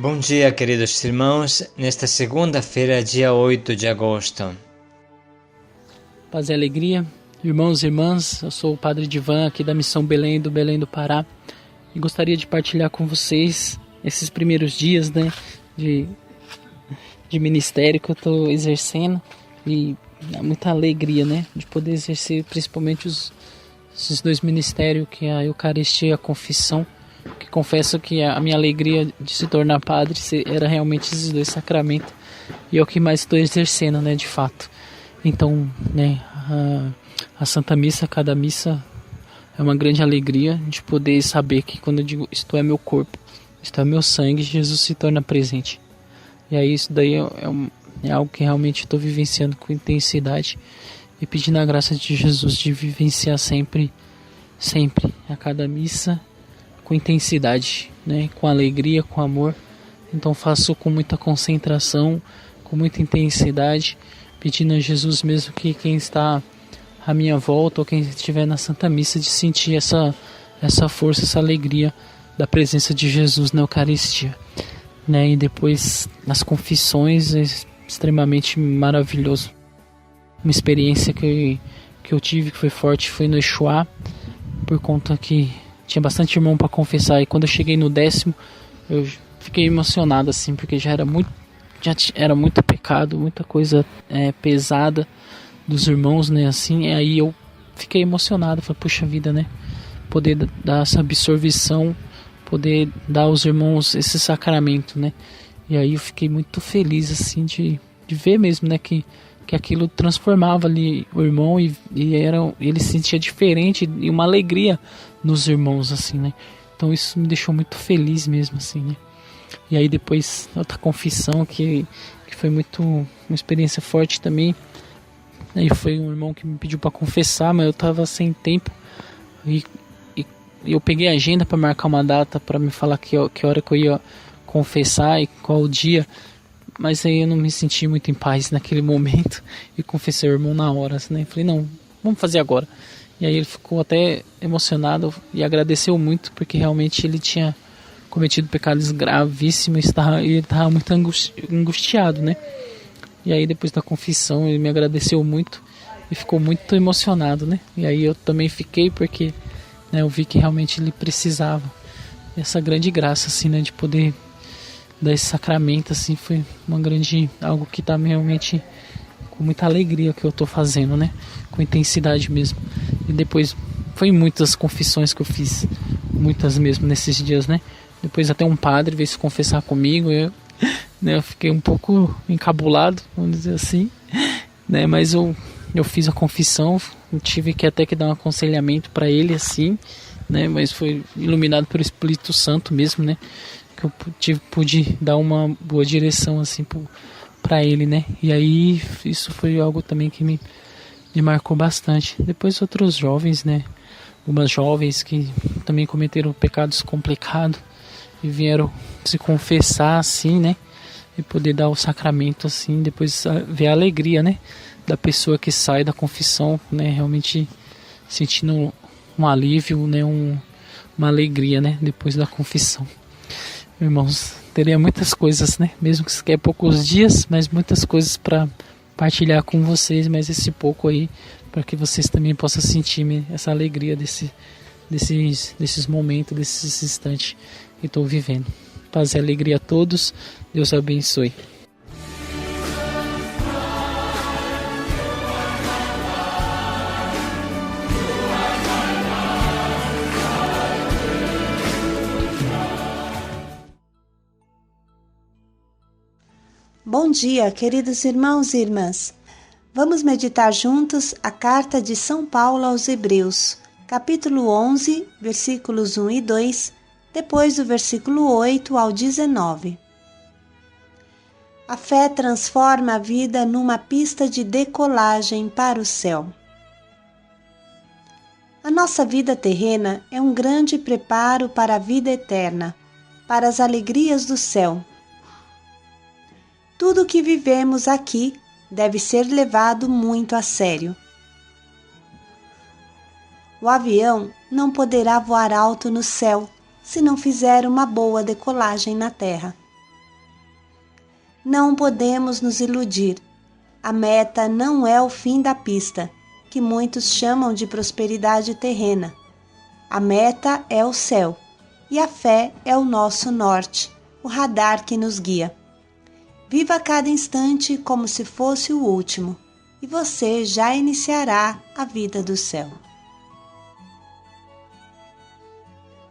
Bom dia, queridos irmãos, nesta segunda-feira, dia 8 de agosto. Paz e alegria, irmãos e irmãs, eu sou o Padre Divan aqui da Missão Belém do Pará e gostaria de partilhar com vocês esses primeiros dias, de ministério que eu estou exercendo e dá muita alegria, de poder exercer principalmente esses dois ministérios, que é a Eucaristia e a Confissão, que confesso que a minha alegria de se tornar padre era realmente esses dois sacramentos e é o que mais estou exercendo, de fato. Então, a Santa Missa, cada missa é uma grande alegria de poder saber que quando eu digo isto é meu corpo, isto é meu sangue, Jesus se torna presente. E aí isso daí é algo que realmente estou vivenciando com intensidade e pedindo a graça de Jesus de vivenciar sempre, a cada missa, com intensidade, com alegria, com amor. Então faço com muita concentração, com muita intensidade, pedindo a Jesus mesmo que quem está à minha volta ou quem estiver na Santa Missa de sentir essa força, essa alegria da presença de Jesus na Eucaristia. E depois nas confissões é extremamente maravilhoso. Uma experiência que eu tive que foi forte foi no Exuá, por conta que tinha bastante irmão para confessar, e quando eu cheguei no 10º eu fiquei emocionado assim, porque já era muito pecado, muita coisa pesada dos irmãos, assim, e aí eu fiquei emocionado, falei, puxa vida, poder dar essa absorvição, poder dar aos irmãos esse sacramento, e aí eu fiquei muito feliz assim de ver mesmo, que aquilo transformava ali o irmão e ele se sentia diferente e uma alegria nos irmãos, assim, Então isso me deixou muito feliz mesmo, assim, E aí depois outra confissão que foi uma experiência forte também. Aí foi um irmão que me pediu para confessar, mas eu tava sem tempo e eu peguei a agenda para marcar uma data para me falar que hora que eu ia confessar e qual o dia. Mas aí eu não me senti muito em paz naquele momento e confessei ao irmão na hora, Falei, não, vamos fazer agora. E aí ele ficou até emocionado e agradeceu muito, porque realmente ele tinha cometido pecados gravíssimos e ele estava muito angustiado, E aí depois da confissão ele me agradeceu muito e ficou muito emocionado, E aí eu também fiquei porque eu vi que realmente ele precisava. Essa grande graça, assim, de poder dar esse sacramento, assim, foi algo que tá realmente com muita alegria que eu tô fazendo, com intensidade mesmo. E depois foi muitas confissões que eu fiz, muitas mesmo nesses dias, Depois até um padre veio se confessar comigo, eu fiquei um pouco encabulado, vamos dizer assim, mas eu fiz a confissão, eu tive que até que dar um aconselhamento para ele, assim, mas foi iluminado pelo Espírito Santo mesmo, que eu pude dar uma boa direção assim para ele, E aí isso foi algo também que me marcou bastante. Depois outros jovens, algumas jovens que também cometeram pecados complicados e vieram se confessar assim, e poder dar o sacramento assim, depois ver a alegria, da pessoa que sai da confissão, realmente sentindo um alívio, uma alegria, depois da confissão. Irmãos, teria muitas coisas, mesmo que é poucos dias, mas muitas coisas para partilhar com vocês, mas esse pouco aí, para que vocês também possam sentir essa alegria desses momentos, desses instantes que estou vivendo. Paz e alegria a todos, Deus abençoe. Bom dia, queridos irmãos e irmãs. Vamos meditar juntos a carta de São Paulo aos Hebreus, capítulo 11, versículos 1 e 2, depois do versículo 8 ao 19. A fé transforma a vida numa pista de decolagem para o céu. A nossa vida terrena é um grande preparo para a vida eterna, para as alegrias do céu. Tudo o que vivemos aqui deve ser levado muito a sério. O avião não poderá voar alto no céu se não fizer uma boa decolagem na terra. Não podemos nos iludir. A meta não é o fim da pista, que muitos chamam de prosperidade terrena. A meta é o céu, e a fé é o nosso norte, o radar que nos guia. Viva cada instante como se fosse o último, e você já iniciará a vida do céu.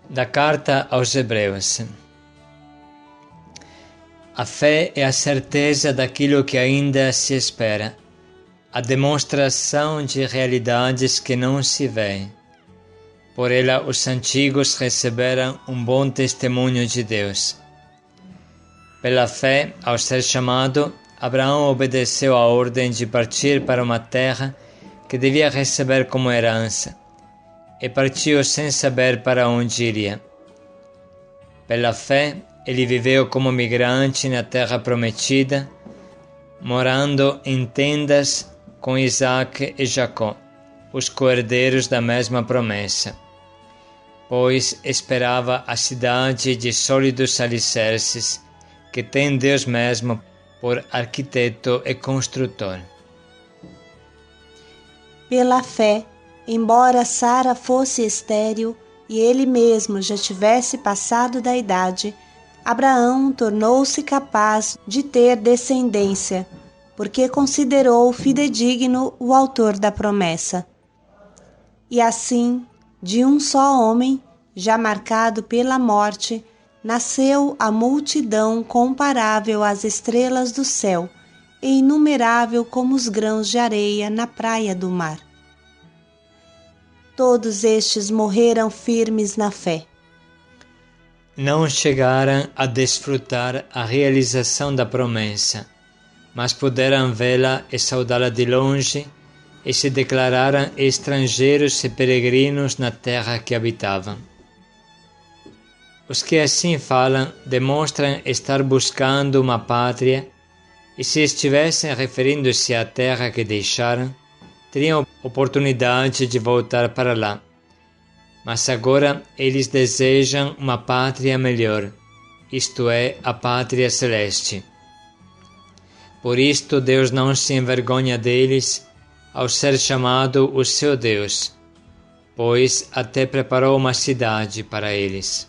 Da carta aos Hebreus. A fé é a certeza daquilo que ainda se espera, a demonstração de realidades que não se veem. Por ela, os antigos receberam um bom testemunho de Deus. Pela fé, ao ser chamado, Abraão obedeceu à ordem de partir para uma terra que devia receber como herança, e partiu sem saber para onde iria. Pela fé, ele viveu como migrante na terra prometida, morando em tendas com Isaac e Jacó, os co-herdeiros da mesma promessa, pois esperava a cidade de sólidos alicerces, que tem Deus mesmo por arquiteto e construtor. Pela fé, embora Sara fosse estéril e ele mesmo já tivesse passado da idade, Abraão tornou-se capaz de ter descendência, porque considerou fidedigno o autor da promessa. E assim, de um só homem, já marcado pela morte, nasceu a multidão comparável às estrelas do céu e inumerável como os grãos de areia na praia do mar. Todos estes morreram firmes na fé. Não chegaram a desfrutar a realização da promessa, mas puderam vê-la e saudá-la de longe, e se declararam estrangeiros e peregrinos na terra que habitavam. Os que assim falam demonstram estar buscando uma pátria, e se estivessem referindo-se à terra que deixaram, teriam oportunidade de voltar para lá. Mas agora eles desejam uma pátria melhor, isto é, a pátria celeste. Por isto Deus não se envergonha deles ao ser chamado o seu Deus, pois até preparou uma cidade para eles.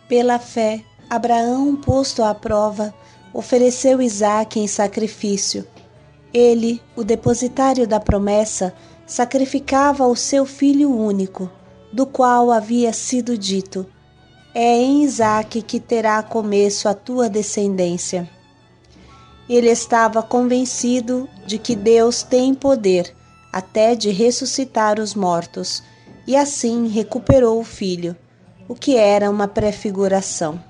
Pela fé, Abraão, posto à prova, ofereceu Isaque em sacrifício. Ele, o depositário da promessa, sacrificava o seu filho único, do qual havia sido dito: é em Isaque que terá começo a tua descendência. Ele estava convencido de que Deus tem poder até de ressuscitar os mortos, e assim recuperou o filho, o que era uma prefiguração.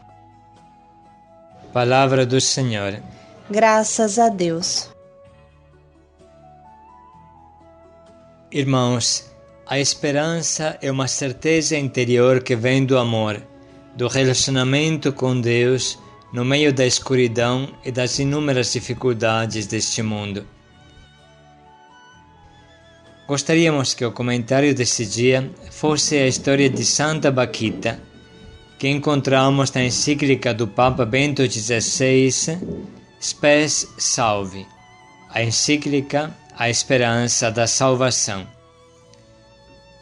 Palavra do Senhor. Graças a Deus. Irmãos, a esperança é uma certeza interior que vem do amor, do relacionamento com Deus no meio da escuridão e das inúmeras dificuldades deste mundo. Gostaríamos que o comentário desse dia fosse a história de Santa Baquita, que encontramos na encíclica do Papa Bento XVI, Spes Salvi, a encíclica A Esperança da Salvação.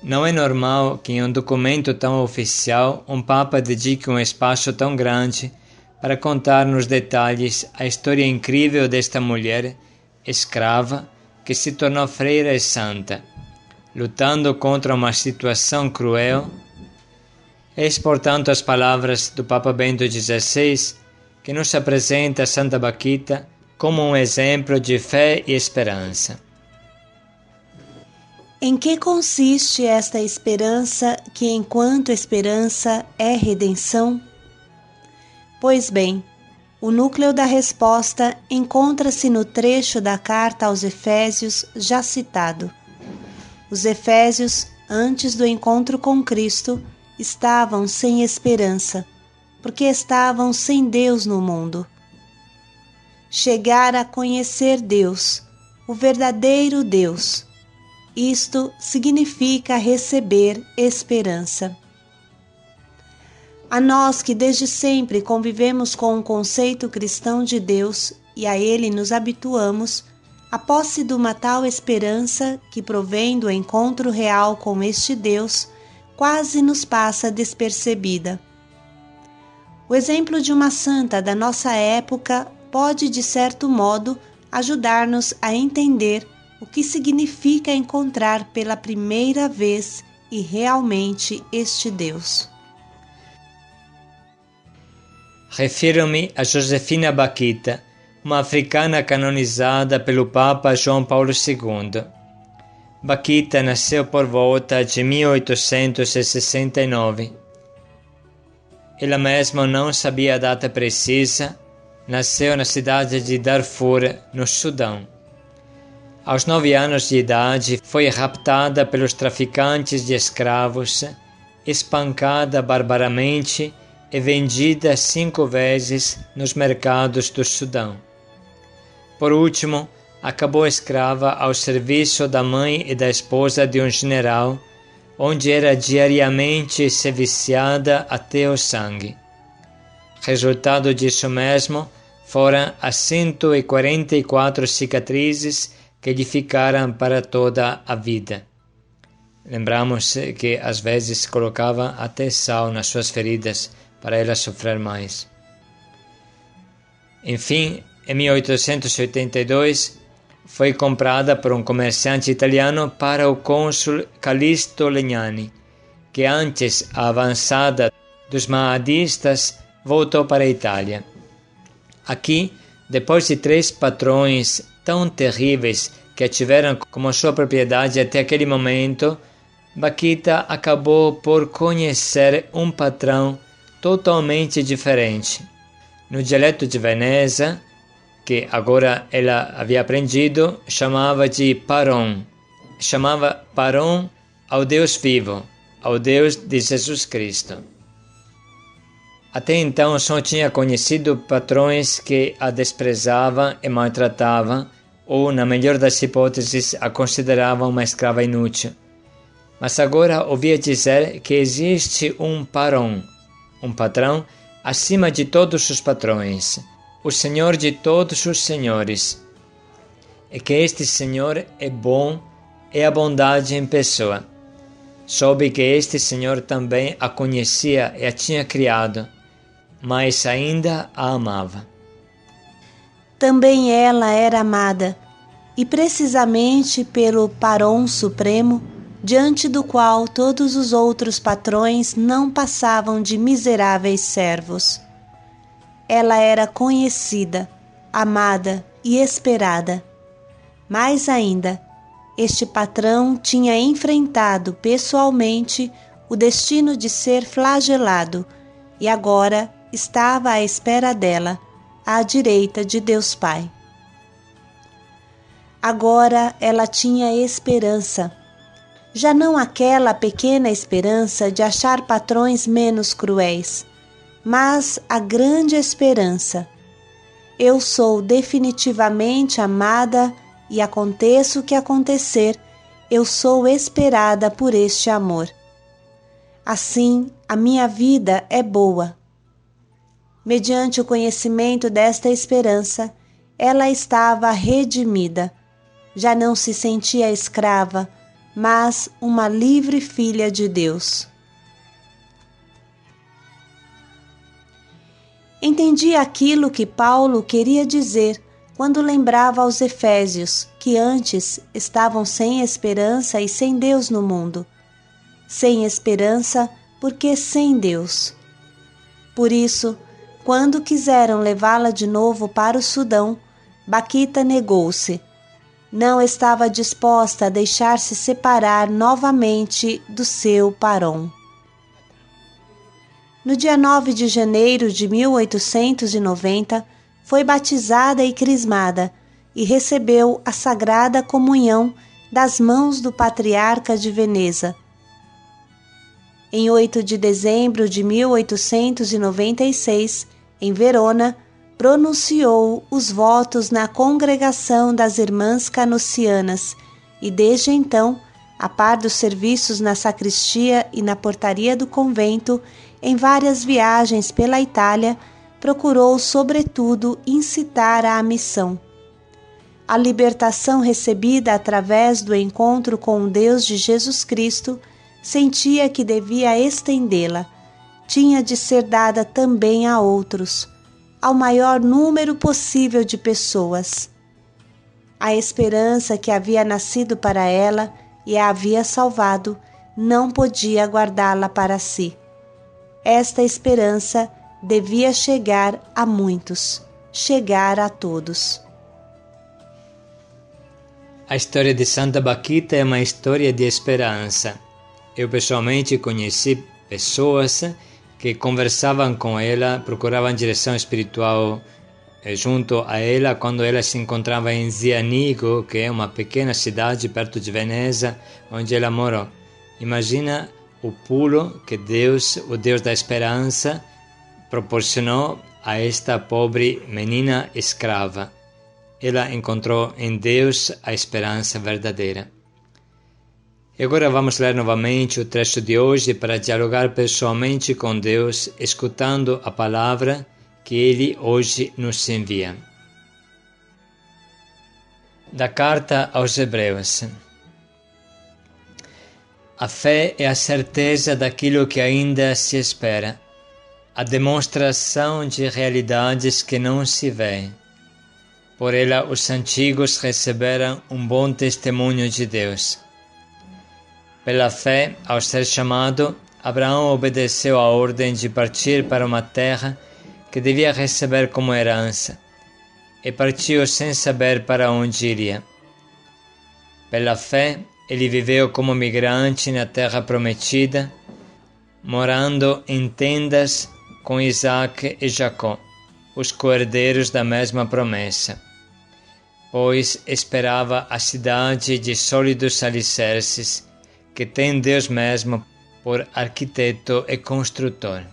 Não é normal que em um documento tão oficial um Papa dedique um espaço tão grande para contar nos detalhes a história incrível desta mulher escrava que se tornou freira e santa, lutando contra uma situação cruel. Eis, portanto, as palavras do Papa Bento XVI, que nos apresenta Santa Baquita como um exemplo de fé e esperança. Em que consiste esta esperança que, enquanto esperança, é redenção? Pois bem, o núcleo da resposta encontra-se no trecho da carta aos Efésios já citado. Os Efésios, antes do encontro com Cristo, estavam sem esperança, porque estavam sem Deus no mundo. Chegar a conhecer Deus, o verdadeiro Deus. Isto significa receber esperança. A nós que desde sempre convivemos com o conceito cristão de Deus e a ele nos habituamos, a posse de uma tal esperança que provém do encontro real com este Deus quase nos passa despercebida. O exemplo de uma santa da nossa época pode, de certo modo, ajudar-nos a entender o que significa encontrar pela primeira vez e realmente este Deus. Refiro-me a Josefina Bakhita, uma africana canonizada pelo Papa João Paulo II. Bakhita nasceu por volta de 1869. Ela mesma não sabia a data precisa. Nasceu na cidade de Darfur, no Sudão. Aos 9 anos de idade, foi raptada pelos traficantes de escravos, espancada barbaramente e vendida 5 vezes nos mercados do Sudão. Por último, acabou escrava ao serviço da mãe e da esposa de um general, onde era diariamente serviciada até o sangue. Resultado disso mesmo foram as 144 cicatrizes que lhe ficaram para toda a vida. Lembramos que às vezes colocava até sal nas suas feridas para ela sofrer mais. Enfim, em 1882, foi comprada por um comerciante italiano para o cônsul Callisto Legnani, que antes a avançada dos mahdistas voltou para a Itália. Aqui, depois de 3 patrões tão terríveis que a tiveram como sua propriedade até aquele momento, Bakhita acabou por conhecer um patrão totalmente diferente. No dialeto de Veneza, que agora ela havia aprendido, chamava de Paron. Chamava Paron ao Deus vivo, ao Deus de Jesus Cristo. Até então só tinha conhecido patrões que a desprezavam e maltratavam, ou, na melhor das hipóteses, a consideravam uma escrava inútil. Mas agora ouvia dizer que existe um Paron, um patrão acima de todos os patrões, o Senhor de todos os senhores, e que este Senhor é bom e a bondade em pessoa. Soube que este Senhor também a conhecia e a tinha criado, mas ainda a amava. Também ela era amada, e precisamente pelo Paron Supremo, diante do qual todos os outros patrões não passavam de miseráveis servos. Ela era conhecida, amada e esperada. Mais ainda, este patrão tinha enfrentado pessoalmente o destino de ser flagelado e agora estava à espera dela, à direita de Deus Pai. Agora ela tinha esperança. Já não aquela pequena esperança de achar patrões menos cruéis, mas a grande esperança. Eu sou definitivamente amada e aconteça o que acontecer, eu sou esperada por este amor. Assim, a minha vida é boa. Mediante o conhecimento desta esperança, ela estava redimida. Já não se sentia escrava, mas uma livre filha de Deus. Entendi aquilo que Paulo queria dizer quando lembrava aos Efésios que antes estavam sem esperança e sem Deus no mundo. Sem esperança, porque sem Deus. Por isso, quando quiseram levá-la de novo para o Sudão, Bakhita negou-se. Não estava disposta a deixar-se separar novamente do seu Paron. No dia 9 de janeiro de 1890, foi batizada e crismada e recebeu a Sagrada Comunhão das mãos do Patriarca de Veneza. Em 8 de dezembro de 1896, em Verona, pronunciou os votos na congregação das Irmãs Canucianas e, desde então, a par dos serviços na sacristia e na portaria do convento, em várias viagens pela Itália, procurou, sobretudo, incitar à missão. A libertação recebida através do encontro com o Deus de Jesus Cristo, sentia que devia estendê-la. Tinha de ser dada também a outros, ao maior número possível de pessoas. A esperança que havia nascido para ela e a havia salvado, não podia guardá-la para si. Esta esperança devia chegar a muitos, chegar a todos. A história de Santa Baquita é uma história de esperança. Eu pessoalmente conheci pessoas que conversavam com ela, procuravam direção espiritual junto a ela quando ela se encontrava em Zianigo, que é uma pequena cidade perto de Veneza, onde ela morou. Imagina o pulo que Deus, o Deus da esperança, proporcionou a esta pobre menina escrava. Ela encontrou em Deus a esperança verdadeira. E agora vamos ler novamente o trecho de hoje para dialogar pessoalmente com Deus, escutando a palavra que Ele hoje nos envia. Da carta aos Hebreus. A fé é a certeza daquilo que ainda se espera, a demonstração de realidades que não se veem. Por ela, os antigos receberam um bom testemunho de Deus. Pela fé, ao ser chamado, Abraão obedeceu à ordem de partir para uma terra que devia receber como herança, e partiu sem saber para onde iria. Pela fé, ele viveu como migrante na terra prometida, morando em tendas com Isaac e Jacó, os co-herdeiros da mesma promessa, pois esperava a cidade de sólidos alicerces, que tem Deus mesmo por arquiteto e construtor.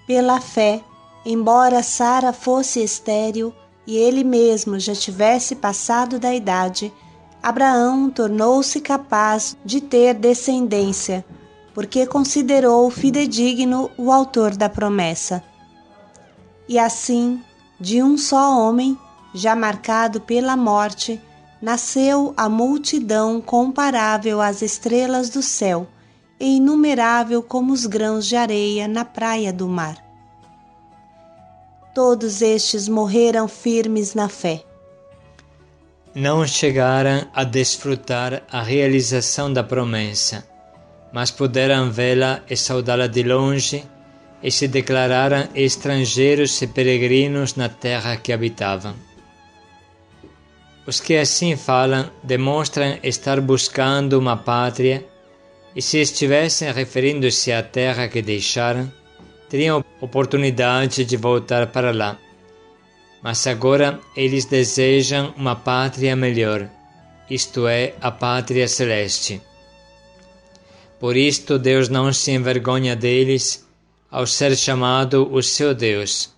Pela fé, embora Sara fosse estéril e ele mesmo já tivesse passado da idade, Abraão tornou-se capaz de ter descendência, porque considerou fidedigno o autor da promessa. E assim, de um só homem, já marcado pela morte, nasceu a multidão comparável às estrelas do céu e inumerável como os grãos de areia na praia do mar. Todos estes morreram firmes na fé. Não chegaram a desfrutar a realização da promessa, mas puderam vê-la e saudá-la de longe, e se declararam estrangeiros e peregrinos na terra que habitavam. Os que assim falam demonstram estar buscando uma pátria, e se estivessem referindo-se à terra que deixaram, teriam oportunidade de voltar para lá. Mas agora eles desejam uma pátria melhor, isto é, a pátria celeste. Por isto Deus não se envergonha deles ao ser chamado o seu Deus,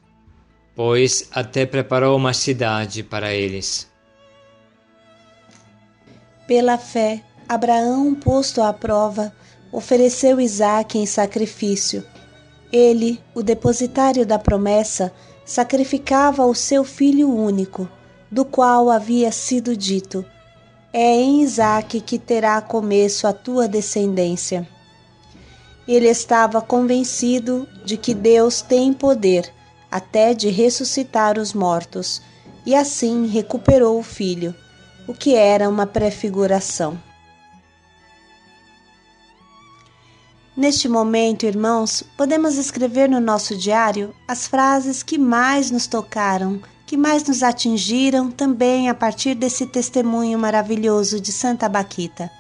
pois até preparou uma cidade para eles. Pela fé, Abraão, posto à prova, ofereceu Isaque em sacrifício. Ele, o depositário da promessa, sacrificava o seu filho único, do qual havia sido dito: é em Isaque que terá começo a tua descendência. Ele estava convencido de que Deus tem poder até de ressuscitar os mortos, e assim recuperou o filho, o que era uma prefiguração. Neste momento, irmãos, podemos escrever no nosso diário as frases que mais nos tocaram, que mais nos atingiram também a partir desse testemunho maravilhoso de Santa Baquita.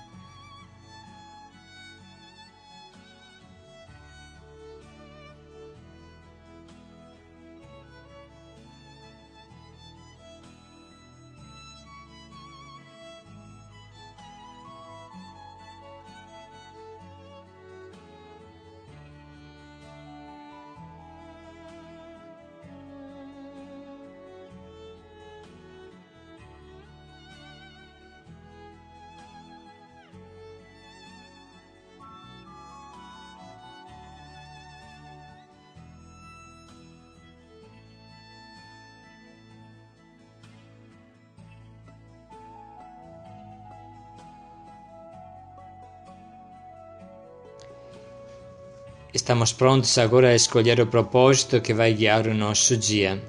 Estamos prontos agora a escolher o propósito que vai guiar o nosso dia.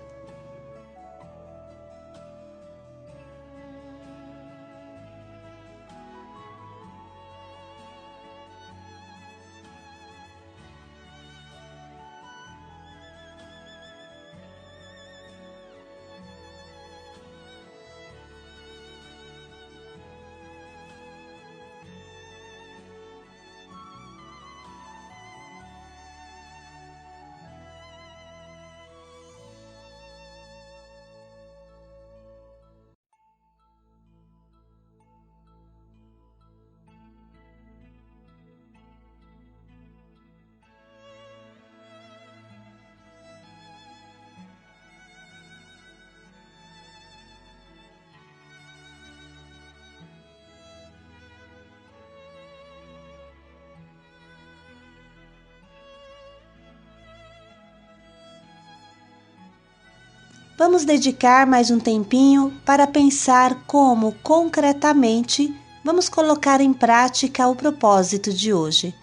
Vamos dedicar mais um tempinho para pensar como, concretamente, vamos colocar em prática o propósito de hoje.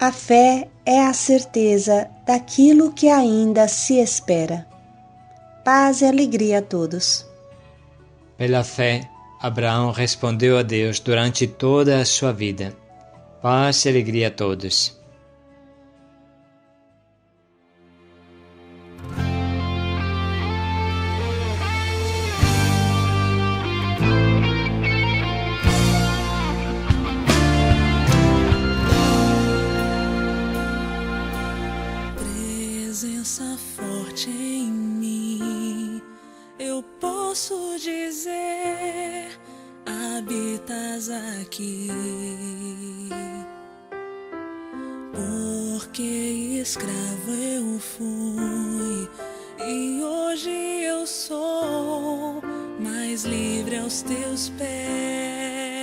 A fé é a certeza daquilo que ainda se espera. Paz e alegria a todos. Pela fé, Abraão respondeu a Deus durante toda a sua vida. Paz e alegria a todos. Presença forte em mim, eu posso dizer, habitas aqui. Porque escravo eu fui e hoje eu sou mais livre aos teus pés.